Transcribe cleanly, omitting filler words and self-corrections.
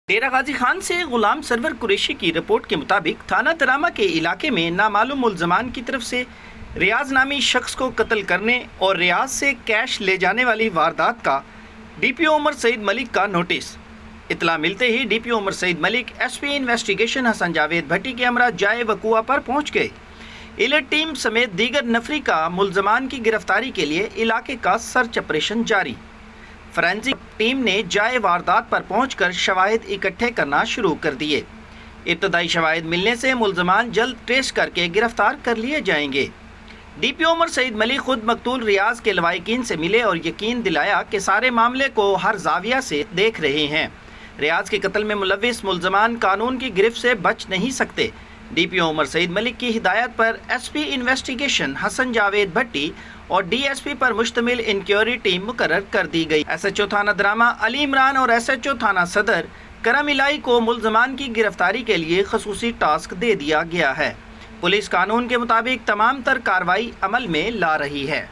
ڈیرہ غازی خان سے غلام سرور قریشی کی رپورٹ کے مطابق تھانہ ترامہ کے علاقے میں نامعلوم ملزمان کی طرف سے ریاض نامی شخص کو قتل کرنے اور ریاض سے کیش لے جانے والی واردات کا ڈی پی او عمر سعید ملک کا نوٹس۔ اطلاع ملتے ہی ڈی پی او عمر سعید ملک ایس پی انویسٹیگیشن حسن جاوید بھٹی کے ہمراہ جائے وقوع پر پہنچ گئے۔ ایلیٹ ٹیم سمیت دیگر نفری کا ملزمان کی گرفتاری کے لیے علاقے کا سرچ آپریشن جاری۔ فورینسک ٹیم نے جائے واردات پر پہنچ کر شواہد اکٹھے کرنا شروع کر دیے۔ ابتدائی شواہد ملنے سے ملزمان جلد ٹریس کر کے گرفتار کر لیے جائیں گے۔ ڈی پی او عمر سعید ملک خود مقتول ریاض کے لواحقین سے ملے اور یقین دلایا کہ سارے معاملے کو ہر زاویہ سے دیکھ رہے ہیں۔ ریاض کے قتل میں ملوث ملزمان قانون کی گرفت سے بچ نہیں سکتے۔ ڈی پی او عمر سعید ملک کی ہدایت پر ایس پی انویسٹیگیشن حسن جاوید بھٹی اور ڈی ایس پی پر مشتمل انکوائری ٹیم مقرر کر دی گئی۔ ایس ایچ او تھانہ ترامہ علی عمران اور ایس ایچ او تھانہ صدر کرم الہی کو ملزمان کی گرفتاری کے لیے خصوصی ٹاسک دے دیا گیا ہے۔ پولیس قانون کے مطابق تمام تر کارروائی عمل میں لا رہی ہے۔